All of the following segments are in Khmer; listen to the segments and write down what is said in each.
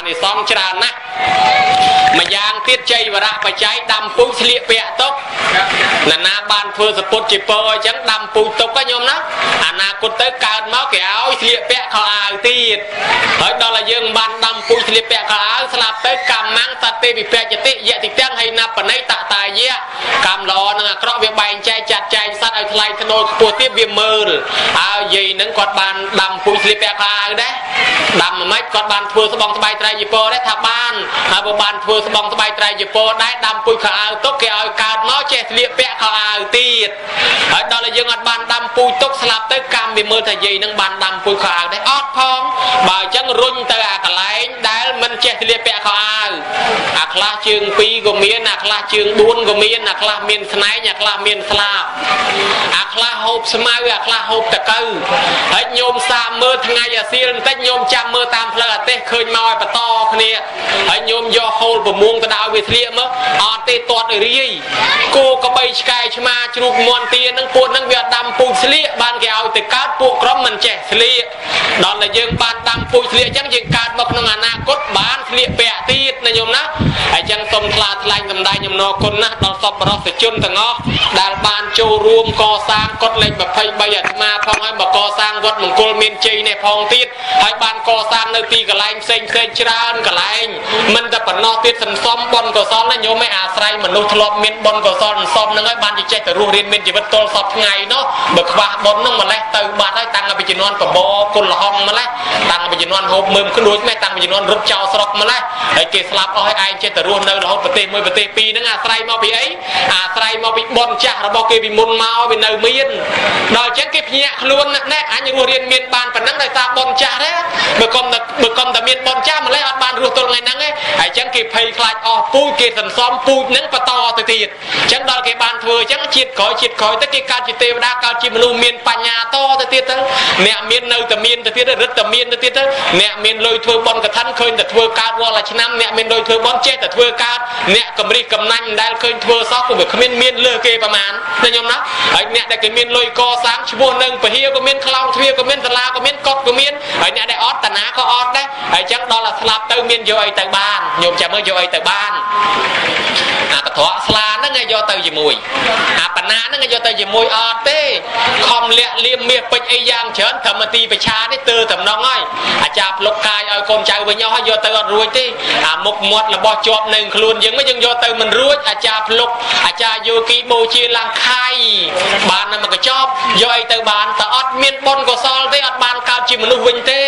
นี่ซ้อมจรานะมายางเทียดใจวระไปใจดำปุ้งเฉลี่ยเปียตกนาบานเพื่อสปุตจิเปอร์จังดำปุ้งตกก็ยมนะอนาคตเตอร์การมาแก้วเฉลี่ยเปียเขาอาตีดเฮ้ยดอลลาร์ยังบานดำปุ้งเฉลี่ยเปียเขาอาสลับเตอร์กำมังตัดเตบิเปียจะติเยติเตียงให้นับปนัยตะตายเยะกำล้อนะเคราะห์เวียใบใจจัดใจสัตว์เอาทลายถนนปวดเตี้ยเวียมือเอาเย่นั่งกอดบานดำปุ้งเฉลี่ยเปียเขาอาได้ดำไม่กอดบานเพื่อสบองสบายใจจิเปอร์ได้ทับบ้านเอาบานเพื่อสบองสบายใจจิเปอร์ได้ดำปุ้งเขาอาตกแกเอาการม้อเจสเลียเปียเขาอาตีดเฮ้ยดอลลาร์ยังอัดบานดำปุ้งตกสลับเตอร์กำบิมือทะเยนั่งบานดำปุ้งเขาอาได้ออดพองบ่าวจังรุ่นเตอร์กะไหลได้มันเจสเลียเปียเขาอาอักลาจึงปีก็มีอักลาจึงบุญก็มีอักลาเมียนสไนอักลาเมียนสลาบอักลาหอบสมัยอักลาหอบตะเกอเฮ้ยโยมสามมือทั้งไงอย่าเสียนแต่โยมจำมือตามเพลเตะเคยมาปะตอเนี่ยเฮ้ยโยมย่อโฮลประมงตะดาววิเทียมออนเตตอดเรียกูก็ไปสกายชมาจุกมวนเตียนังปวดนังเวียดดำปูเสลียบานแกเอาแต่การปวกร้อมมันแจกเสลียดอนละยังบานดำปูเสลียจังยังการบอกนงอนาคตบานเสลียเปียตีดนะโยมนะไอ้จังสมทลาทลายทำได้ยมนอคนนะดอนสอบรอสจุนต่างอ๋อดาลบานโจรวมก่อสร้างกดเล็กแบบไฟใบอัดมาพองให้บอกก่อสร้างวัดมงคลเมียนจีในพองตีดให้บานก่อสร้างในตีกระไรเซ็งเซ็งชราญกระไรมันจะปนนอตีดสันซ้อมบอลก่อซ้อนนะโยมไม่อาศัยเหมือนนุทลบเมียนบอลก่อซ้อนซ้อมนั่งให้บานจิใจแต่รู้เรียนเมียนจีบโตสอบไงเนาะเบิกว่าบอลนั่งมาแล้วตื่นบานได้ตังไปจีนวนกับโบกุลห้องมาแล้วตังไปจีนวนหอบมือขึ้นดูไม่ตังไปจีนวนรถเจ้าสลบมาแล้วไอ้เกสลับเอาให้ไอ้ใจแต่รู้เนื้อเราปฏิมือปฏิปีนั่งอาศัยมาปีไอ้อาศัยมาปีบอลจ่าเราบอกเกปีมุนมาเอาไปเนื้อเมียนโดยเช็คเก็บเหี้ยล้วนแน่อันยังรู้เรียนเมียนบานปนังได้ตาบอลจ่าแล้วเบิกกอมแต่เมียนบอลจ่ามาแล้วอัดบานรู้ตัวไงนั่งไอ้เช็คเก็บไพ่คลายออกปูเกสันซ้อมปูนั่งปะตอตีดเช็คดอลเก็บบานเถื่อเช็คจิตคอยตะกี้การจิตเทวดาการจิตมนุษย์เมียนปัญญาโตตีดทั้งเนี่ยเมียนเนื้อแต่เมียนตีดรึแต่เมียนตีดทั้งเนี่ยเมียนเลยเถื่อบอลกระทันเคยแต่เถื่อการวอลชนะเนี่ยเมียนเลยเถื่อบอลเจ๊แต่เถื่อการเนี่ยกำริกำนันได้เคยเถื่อซอกก็แบบเมียนเลือกเกประมาณนั่นยมนะไอ้เนี่ยได้เกเมียนเลยก่อสร้างชั่วโมงหนึ่งไปเฮียก็เมียนคลองเทียก็เมียนตลาก็เมียนกดก็เมียนไอ้เนี่ยได้ออดแต่หนาก็ออดได้ไอ้จังดอลสลับเติมเมียนโยไอ้แต่บ้านโยมจะเมื่อโยไอ้แต่บ้านกระถอสลานั่งไงโยเตยจมวยปนานั่งไงโยเตยจมวยออดเต้คอมเลี้ยเลี้ยมเมียเป็นไอ้ยางเฉินทำมาตีไปชาได้เตือนทำน้องง่อยอาจารย์ลกกายเอาคนใจไปย่อให้โยเตยรวยที่มุกมดระบอจอบหนึ่งคลุนยังไม่ยังโยเตยมันรวยอาจารย์ลกอาจารย์โยกีโบชีลังไข่บ้านนั่นมันก็ชอบโยไอ้เตยบ้านแต่อดเมียนบอลก็ซอลเต้อดบ้านการจิมนุวินเต้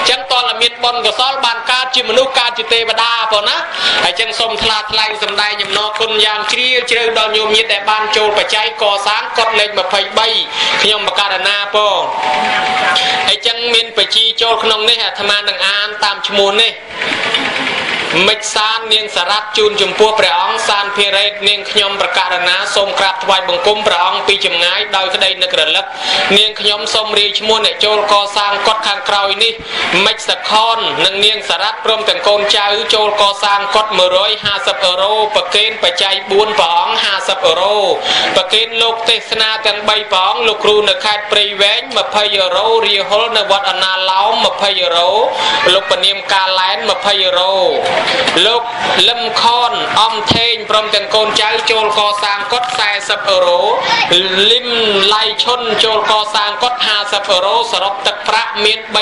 จังตอนละเมียนบอลก็ซอลบ้านการจิมนุการจิเตบดาปนะไอ้จังสมทลาทลายสำได้ยำนอคนยางเชี่ยวเชื่อดอนโยมยิดแต่บ้านโจลปัจจัยก่อสร้างกดเล็กแบบไฟใบขยมประกาศนาปอไอ้จังเมียนไปจีโจลขนมนี่ฮะธรรมาดังอ่านตามชมูลนี่มิซานเนียงสารัตจูนจมพัวประองซานเพเรตเนียงขยมประกาศนาสมกราบถวายบังคุมประองปีจมง่ายโดยคดีนักเรียนลักเนียงขยมสมรีชมูลเนี่ยโจลก่อสร้างกดข้างคราวนี่มิสคอนนังเนียงสารัตพร้อมแต่งโกนเจ้าโจลก่อสร้างกด150 ประเคนปัจจัยบุญประอง50 ประเคนลูกเทศนาแต่งใบประองลูกครูในค่ายปรีแวง20 เรียฮอลในวัดอนาล้อม20 ลูกปนิมกาแลน20 ลูกลำคอนอมเทงพร้อมแต่งโกนเจ้าโจลก่อสร้างกด40 ลิมไลชนโจลก่อสร้างกด50 สรบตักพระเมียน350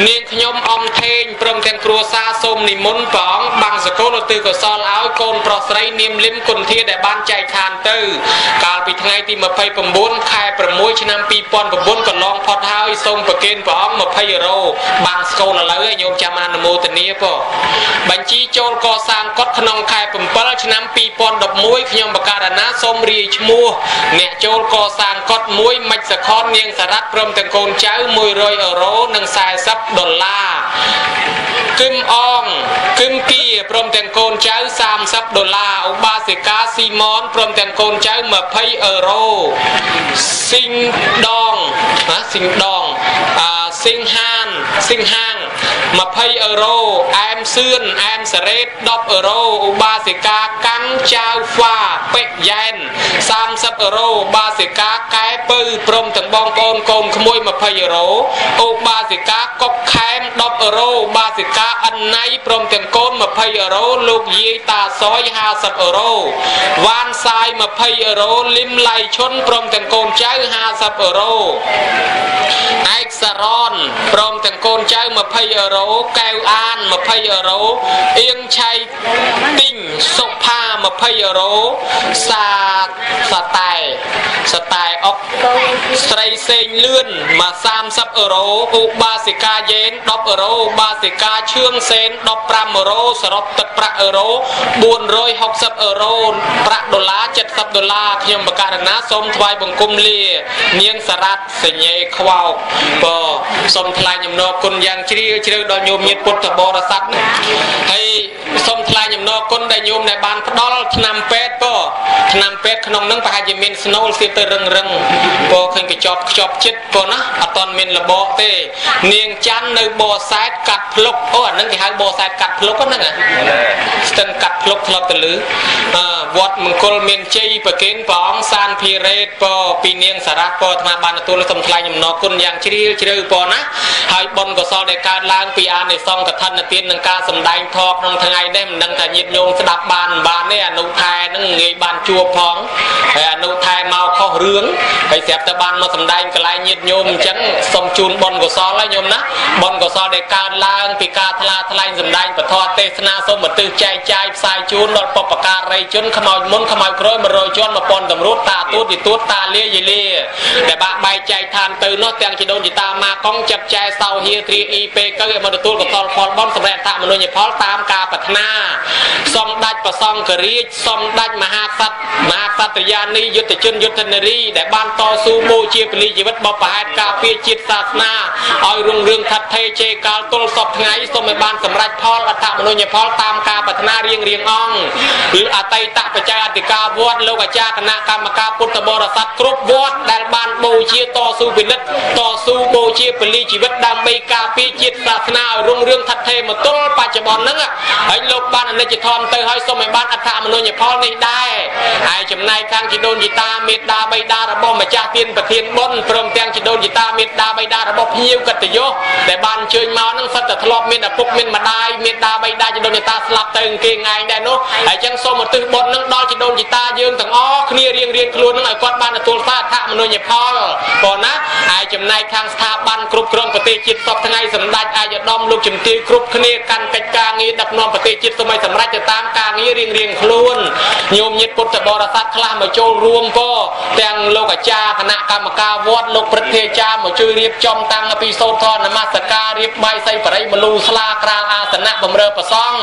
เนียงขยมอมเทงพร้อมแต่งครัวซาสมนิมนต์ป๋องบางสกุลตือก็ซอลเอาโกนปลอดไรเนียมลิมกุนเทียได้บ้านใจทานตื้อกาลปีไงที่มาเพย์ประมุนคายประมุยชนะปีปอนประมุนก็ลองพอดเท้าอีทรงประเคนป๋องบางสกุลเลยโยมจามานโมตเนียปอบัญชีโจลก่อสร้างกดขนมคายปุ่มเปิลชนะปีปอนดอกมุ้ยขยมประกาศนาสมรีชมัวเนี่ยโจลก่อสร้างกดมุ้ยมัจสคอนเนียงสารัตพร้อมแต่งโกนเจ้า100 นัง$40กึมอองกึมกีพร้อมแต่งโกนเจ้า$30อุบาสิกาซีมอนพร้อมแต่งโกนเจ้า20 สิงดองสิงห้าง 20 euro em sươn em seret 10 euro Ubasika căng chao pha pek yen 30 euro Ubasika cái pư prom từng bong con khmui 20 euro Ubasika cọc khem 10 euro Ubasika ăn nay prom từng con 20 euro lục dây ta sói 50 euro van sai 20 euro lim lay chôn prom từng con cháu 50 euro Exaron prom từng con cháu 20 euro keo an 20 euro yên chay tinh sofa 20 euro sa tài ốc stray sen lươn mà 30 euro Ubasika yen 10 euro Ubasika chương sen 15 euro sropទឹកប្រាក់ euro 460 euro ប្រាក់ដុល្លារ 70 ដុល្លារ ខ្ញុំបករណាសូមថ្វាយបង្គំលានាងសារ៉ាត់សញ្ញេខ្វោកបើសូមថ្លែងអំណរគុណយ៉ាងជ្រាលជ្រៅដល់ញោមញាតិពុទ្ធបរិស័ទហើយសូមថ្លែងអំណរគុណដល់ញោមដែលបានផ្ដល់ឆ្នាំពេទ្យបើឆ្នាំពេទ្យក្នុងនឹងប្រហែលជាមានស្នូលសៀបទៅរឹងបើឃើញកញ្ចប់ខ្ជាប់ចិត្តបើណាអត់ទាន់មានលបកទេនាងច័ន្ទនៅបរសែតកាត់ភ្លុកអូអានឹងគេហៅបរសែតកាត់ភ្លុកហ្នឹងស្ទឹងកាត់ភ្លុកធ្លាប់ទៅលឺវត្តមង្គលមានជ័យប្រគេនព្រះអង្គសានភិរេតបើពីនាងសារ៉ាត់បើអាត្មាបានទទួលសូមថ្លែងអំណរគុណយ៉ាងជ្រាលជ្រៅបើណាហើយបុណ្យកុសលដែលកើតឡើងពីអានិសង្ឃកថាទាននឹងការសម្ដែងធម៌ក្នុងថ្ងៃនេះមិនដឹងថាញាតិញោមស្ដាប់បានទេអនុថែនឹងងាយបានជួបផងហើយអនុថែមកខុសរឿងហើយស្រាប់តែបានមកសម្ដែងកន្លែងញាតិញោមអញ្ចឹងសូមជូនបុណ្យកុសលហើយញោមណាបុណ្យកុសលដែលកើតឡើងពីការថ្លែងសម្ដែងពធទេសនាសូមឧទ្ទិសចែកចាយផ្សាយជូនដល់បុព្វការីជនខ្មោចមុនខ្មោចក្រោយ100ជាន់1000តម្រួតតាទួតយទួតតាលាយលាដែលបាក់បែកចែកឋានទៅនោះទាំងជីដូនជីតាម៉ាកុងចិត្តចែសោហៀទ្រាអ៊ីពេកឲ្យមកទទួលកតលផលបនសម្រាប់អត្ថមនុញ្ញផលតាមការប្រាថ្នាសំដេចប្រសង្ឃរាជសំដេចមហាក្សត្រយានីយុទ្ធជនយុទ្ធនារីដែលបានតស៊ូបូជាពលីជីវិតបបប្រហែតការពារជាតិសាសនាឲ្យរុងរឿងថាត់ថេជេកាលទល់សពថ្ងៃសូមឲ្យបានសម្រេចផលអត្ថមនុញ្ញផលតាមការប្រាថ្នារៀងអង្គគឺអតីតបច្ចេកអធិការវត្តលោកអាចារ្យគណៈកម្មការពុទ្ធបរិស័ទគ្រប់វត្តដែលបានបូជាតស៊ូពិនិត្យតស៊ូបូជាពលីជីវិតដើម្បីការពារជាតិសាសនាឲ្យរុងរឿងថាត់ថេមកទល់បច្ចុប្បន្នហ្នឹងហើយលោកបានអនិច្ចធម៌ទៅហើយសូមឲ្យបានអត្ថមនុញ្ញផលនេះដែរហើយចំណែកខាងជីដូនជីតាមេត្តាបិតារបស់ម្ចាស់ទានប្រធានបុណ្យព្រមទាំងជីដូនជីតាមេត្តាបិតារបស់ភ្ញៀវកិត្តិយសដែលបានអញ្ជើញមកហ្នឹងសិតតែធ្លាប់មានឪពុកមានម្ដាយមេត្តាបិតាជីដូនជីតាស្លាប់ទៅគេងាយដែរនោះហើយអញ្ចឹងសូមឧទ្ទិសបុណ្យហ្នឹងដល់ជីដូនជីតាយើងទាំងអស់គ្នារៀងខ្លួនហ្នឹងឲ្យគាត់បានទទួលសារអត្ថមនុញ្ញផលប៉ុណ្ណាហើយចំណែកខាងស្ថាប័នគ្រប់គ្រងប្រទេសជាតិសពថ្ងៃសម្ដេចអាយដាមលោកជំទាវគ្រប់គ្នាកាន់កិច្ចការងារដឹកនាំប្រទេសជាតិសូមឲ្យសម្រេចទៅតាមការងាររៀងខ្លួនញោមញាតិពុទ្ធបរិស័ទខ្លះមកចូលរួមពោទាំងលោកអាចារ្យគណៈកម្មការវត្តលោកព្រឹទ្ធាចារ្យមកជួយរៀបចំតាំងពីសូត្រធម៌នមស្ការរៀបបាយសីបរិយមលូស្លាក្រាលអាសនៈបំរើប្រសង់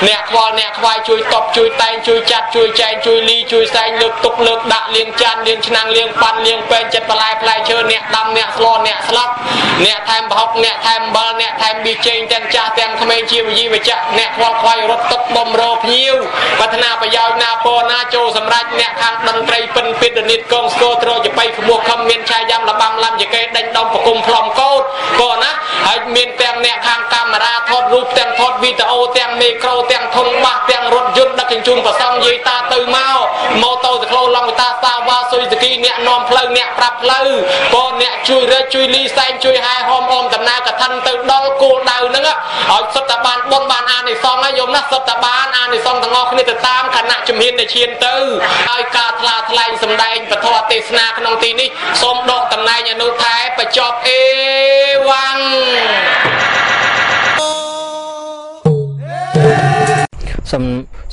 អ្នកខ្វល់អ្នកខ្វាយជួយតបជួយតែងជួយចាត់ជួយចែងជួយលីជួយសែងលើកទុកលើកដាក់លាងចានលាងឆ្នាំងលាងប៉ាន់លាងពេងចិត្តបន្លែផ្លែឈើអ្នកដាំអ្នកស្លអ្នកស្លាប់អ្នកថែមប្រហុកអ្នកថែមអំបិលអ្នកថែមប៊ីចេងទាំងចាស់ទាំងក្មេងជាវិវចៈអ្នកខ្វល់ខ្វាយរត់ទឹកបំរើភ្ញៀវប្រាថ្នាប្រយោជន៍ណាពរណាចូលសម្រាប់អ្នកខាងតន្ត្រីពិនពិតនិតកងស្គរត្រយបៃក្បួខំមានឆាយ៉ាំលបាំឡាំចកេដេញដំប្រគុំផ្លំកោតពរណាហើយមានទាំងអ្នកខាងកាមេរ៉ាថតរូបទាំងថតវីដេអូទាំងមេក្រូទាំងធុងបាសទាំងរថយន្តដឹកជញ្ជូនប្រសង់យាយតាទៅមកម៉ូតូសក្លូឡង់តាសាវ៉ាស៊ុយស្គីអ្នកនាំផ្លូវអ្នកប្រាប់ផ្លូវពរអ្នកជួយរើជួយលីសែងជួយហែហោមអមដំណើរកថាទៅដល់គោលដៅហ្នឹងឲ្យសុទ្ធតែបានបុណ្យបានអានិសង្ឃហើយយមណាសុទ្ធតែបានអានិសង្ឃទាំងអស់គ្នាទៅតាមគណៈជំហានដែលឈានទៅហើយការថ្លែងសម្ដែងពធទេសនាក្នុងទីនេះសូមដកតំណែងអនុថែបញ្ចប់អេវ៉ាំង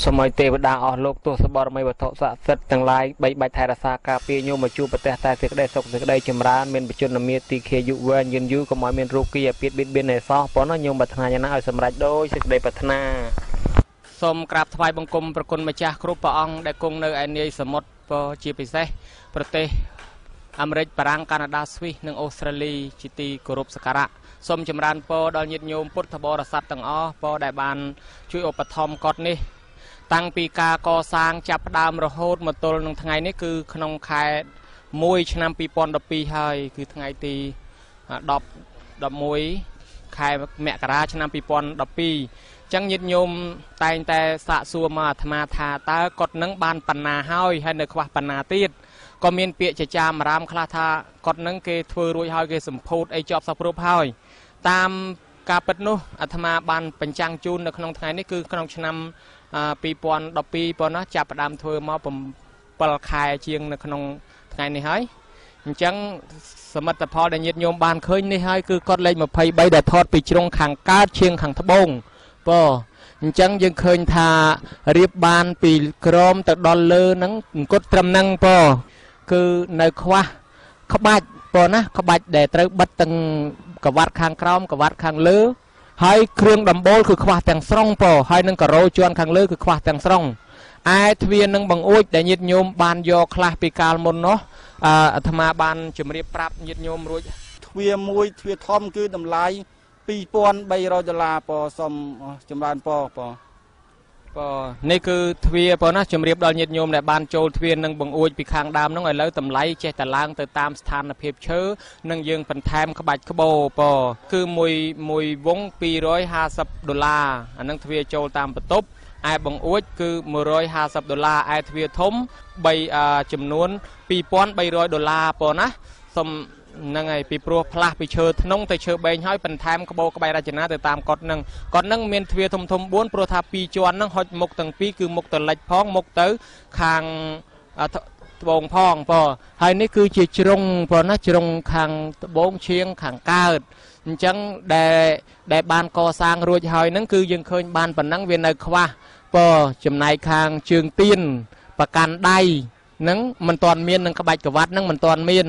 សូមឲ្យទេវតាអស់លោកទោះសបរមីវត្ថុស័ក្តិសិទ្ធិទាំងឡាយបីបាច់ថែរក្សាការពារញោមមកជួបប្រទេសតែសេចក្តីសុខសេចក្តីចម្រើនមានបច្ចុប្បន្នមានទីខាយុវែងយឺនយូរកុំឲ្យមានរោគគីអាពាធបៀតបៀនឯសោះប៉ុណ្ណោះញោមប្រាថ្នាយ៉ាងណាឲ្យសម្រេចដោយសេចក្តីប្រាថ្នាសូមក្រាបថ្វាយបង្គំប្រគុណម្ចាស់គ្រប់ព្រះអង្គដែលគង់នៅឯនាយសមុទ្រជាពិសេសប្រទេសអាមេរិកបារាំងកាណាដាស្វីសនិងអូស្ត្រាលីជាទីគោរពសក្ការៈសូមចម្រើនពរដល់ញាតិញោមពុទ្ធបរិស័ទទាំងអស់ពរដែលបានជួយឧបត្ថម្ភកត់នេះតាំងពីការកសាងចាប់ផ្ដើមរហូតមកទល់នឹងថ្ងៃនេះគឺក្នុងខែ1ឆ្នាំ2012ហើយគឺថ្ងៃទី11 ខែមករាឆ្នាំ2012ចឹងញាតិញោមតែងតែសាកសួរមកអាត្មាថាតើគាត់នឹងបានបណ្ណាហើយនៅខ្វះបណ្ណាទៀតក៏មានពាក្យចចាមអារាមខ្លះថាគាត់នឹងគេធ្វើរួចហើយគេសម្ពោធអីជាប់សពរូបហើយតាមការពិតនោះអាត្មាបានបញ្ចាំងជូននៅក្នុងថ្ងៃនេះគឺក្នុងឆ្នាំ2012ប៉ុណ្ណោះចាប់ផ្ដើមធ្វើមក7ខែជាងនៅក្នុងថ្ងៃនេះហើយអញ្ចឹងសមិទ្ធផលដែលញាតិញោមបានឃើញនេះហើយគឺគាត់លេខ23ដែលថតពីជ្រុងខាងកើតឈៀងខាងត្បូងបងអញ្ចឹងយើងឃើញថារៀបបានពីក្រមទៅដល់លើហ្នឹងអង្គត់ត្រឹមហ្នឹងបងគឺនៅខ្វះក្បាច់បងណាក្បាច់ដែលត្រូវបិទទាំងកវ៉ាត់ខាងក្រោមកវ៉ាត់ខាងលើហើយគ្រឿងដំបូលគឺខ្វះទាំងស្រុងបងហើយនឹងការ៉ូជាន់ខាងលើគឺខ្វះទាំងស្រុងឯទ្វារនឹងបង្អួចដែលញាតិញោមបានយកខ្លះពីកាលមុននោះអាត្មាបានជម្រាបប្រាប់ញាតិញោមរួចទ្វារមួយទ្វារធំគឺតម្លៃ$2,300បងសូមចម្រើនបងនេះគឺទ្វារបងណាជម្រាបដល់ញាតិញោមដែលបានចូលទ្វារនឹងបង្អួចពីខាងដើមហ្នឹងឥឡូវតម្លៃចេះតែឡើងទៅតាមស្ថានភាពឈើនិងយើងបន្ថែមក្បាច់ក្បូរបងគឺមួយវង$250អានឹងទ្វារចូលតាមបន្ទប់ឯបង្អួចគឺ$150ឯទ្វារធំចំនួន$2,300បងណាសូមហ្នឹងហើយពីព្រោះផ្លាស់ពីឈើធ្នង់ទៅឈើបែងហើយបន្ថែមក្បូរក្បាច់រចនាទៅតាមកត់ហ្នឹងមានទ្វារធំ4ព្រោះថា2ជាន់ហ្នឹងហុចមុខទាំងពីរគឺមុខទៅលិចផងមុខទៅខាងត្បូងផងបងហើយនេះគឺជាជ្រុងបងណាជ្រុងខាងត្បូងឈៀងខាងកើតអញ្ចឹងដែលបានកសាងរួចហើយហ្នឹងគឺយើងឃើញបានប៉ុណ្ណឹងវានៅខ្វះបងចំណែកខាងជើងទៀនប្រកាន់ដៃនឹងមិនទាន់មាននឹងក្បាច់ក្រវ៉ាត់នឹងមិនទាន់មាន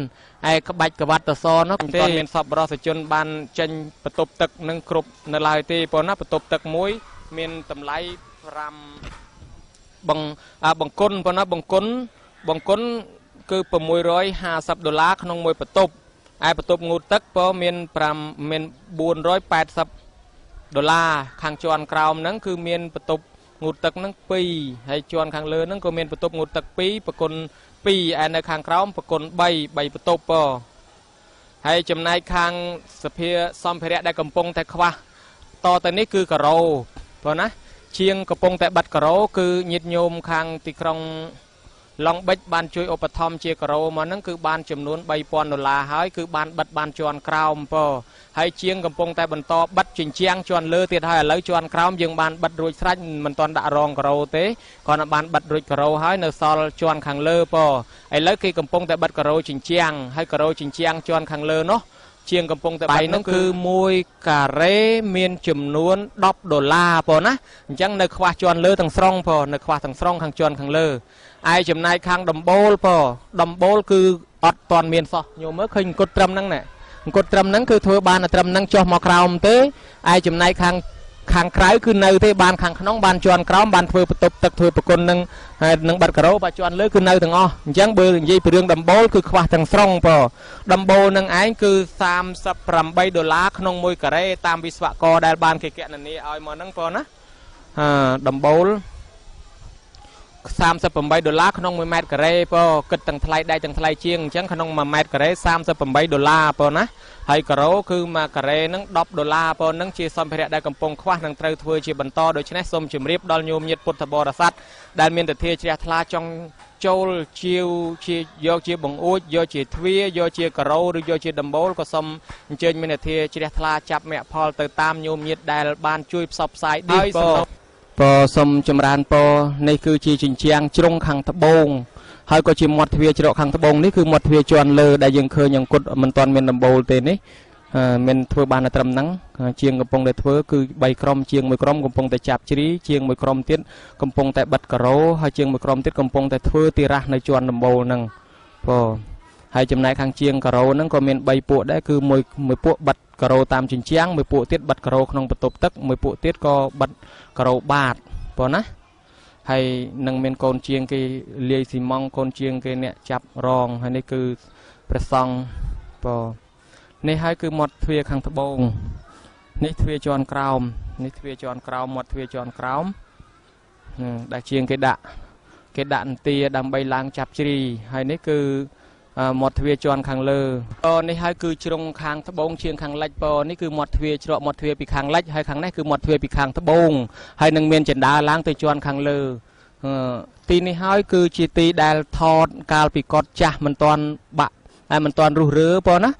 ឯក្បាច់ក្រវ៉ាត់តសនោះមិនទាន់មានសពរសជនបានចេញបន្ទប់ទឹកនឹងគ្រប់នៅឡើយទេប៉ុណ្ណាបន្ទប់ទឹកមួយមានតម្លៃ5បង្គន់ប៉ុណ្ណាបង្គន់គឺ$650ក្នុងមួយបន្ទប់ឯបន្ទប់ងូតទឹកក៏មាន$480ខាងជាន់ក្រោមហ្នឹងគឺមានបន្ទប់ងូតទឹកហ្នឹង2ហើយជាន់ខាងលើហ្នឹងក៏មានបន្ទប់ងូតទឹក2ប្រគុណ2ឯនៅខាងក្រោមប្រគុណ3បន្ទប់ហើយចំណែកខាងសភាសម្ភារៈដែលកំពុងតែខ្វះតទៅនេះគឺការ៉ូបងណាជាងកំពុងតែបាត់ការ៉ូគឺញាតិញោមខាងទីក្រុងឡុងបិចបានជួយឧបត្ថម្ភជាការ៉ូមកហ្នឹងគឺបានចំនួន$3,000ហើយគឺបានបិទបានជាន់ក្រោមហើយជាងកំពុងតែបន្តបិទជញ្ជាំងជាន់លើទៀតហើយឥឡូវជាន់ក្រោមយើងបានបិទរួចស្រេចមិនទាន់ដាក់រងការ៉ូទេគ្រាន់តែបានបិទរួចការ៉ូហើយនៅសល់ជាន់ខាងលើឥឡូវគេកំពុងតែបិទការ៉ូជញ្ជាំងហើយការ៉ូជញ្ជាំងជាន់ខាងលើនោះជាងកំពុងតែបិទហ្នឹងគឺ1ការ៉េមានចំនួន$10បងណាអញ្ចឹងនៅខ្វះជាន់លើទាំងស្រុងនៅខ្វះទាំងស្រុងខាងជាន់ខាងលើឯចំណែកខាងដំបូលដំបូលគឺអត់ទាន់មានសោះញោមមើលឃើញអង្គត់ត្រឹមហ្នឹងណាអង្គត់ត្រឹមហ្នឹងគឺធ្វើបានត្រឹមហ្នឹងចុះមកក្រោមទេឯចំណែកខាងក្រៅគឺនៅទេបានខាងក្នុងបានជាន់ក្រោមបានធ្វើបន្ទប់ទឹកធ្វើប្រគុណនឹងបាត់ការ៉ូបាត់ជាន់លើគឺនៅទាំងអស់អញ្ចឹងបើនិយាយពីរឿងដំបូលគឺខ្វះទាំងស្រុងដំបូលនឹងឯងគឺ$38ក្នុង1ការ៉េតាមវិស្វករដែលបានគេគណនាឲ្យមកហ្នឹងណាដំបូល$38ក្នុង1ម៉ែត្រការ៉េគិតទាំងថ្លៃដែកទាំងថ្លៃជាងអញ្ចឹងក្នុង1ម៉ែត្រការ៉េ$38ណាហើយការ៉ូគឺ1ការ៉េហ្នឹង$10ហ្នឹងជាសម្ភារៈដែលកំពុងខ្វះនឹងត្រូវធ្វើជាបន្តដូច្នេះសូមជម្រាបដល់ញោមញាតិពុទ្ធបរិស័ទដែលមានទិដ្ឋាជ្រះថ្លាចង់ចូលជាយកជាបង្អួចយកជាទ្វារយកជាការ៉ូឬយកជាដំបូលក៏សូមអញ្ជើញមានទិដ្ឋាជ្រះថ្លាចាប់មគ្គផលទៅតាមញោមញាតិដែលបានជួយផ្សព្វផ្សាយដោយសូមចម្រើននេះគឺជាជញ្ជាំងជ្រុងខាងត្បូងហើយក៏ជាមាត់ទ្វារច្រកខាងត្បូងនេះគឺមាត់ទ្វារជាន់លើដែលយើងឃើញអង្គត់មិនទាន់មានដំបូលទេនេះមានធ្វើបានតែត្រឹមហ្នឹងជាងកំពុងតែធ្វើគឺ3ក្រុមជាង1ក្រុមកំពុងតែចាប់ជ្រីជាង1ក្រុមទៀតកំពុងតែបិទការ៉ូហើយជាង1ក្រុមទៀតកំពុងតែធ្វើទីរ៉ាស់នៅជាន់ដំបូលហ្នឹងហើយចំណែកខាងជាងការ៉ូហ្នឹងក៏មាន3ពួកដែរគឺមួយពួកបិទការ៉ូតាមជញ្ជាំងមួយពួកទៀតបិទការ៉ូក្នុងបន្ទប់ទឹកមួយពួកទៀតក៏បិទការ៉ូបាតណាហើយនឹងមានកូនជាងគេលាយស៊ីម៉ង់កូនជាងគេអ្នកចាប់រងហើយនេះគឺព្រះសង្ឃនេះហើយគឺមាត់ទ្វារខាងត្បូងនេះទ្វារជាន់ក្រោមនេះទ្វារជាន់ក្រោមមាត់ទ្វារជាន់ក្រោមដែលជាងគេដាក់អន្ទាដើម្បីឡើងចាប់ជ្រីហើយនេះគឺ មាត់ទ្វារជាន់ខាងលើនេះហើយគឺជ្រុងខាងត្បូងជាងខាងលិចនេះគឺមាត់ទ្វារច្រកមាត់ទ្វារពីខាងលិចហើយខាងនេះគឺមាត់ទ្វារពីខាងត្បូងហើយនឹងមានចណ្ដាលឡើងទៅជាន់ខាងលើទីនេះហើយគឺជាទីដែលថតកាលពីកត់ចាស់មិនទាន់បាក់តែមិនទាន់រុះរើប៉ុណ្ណា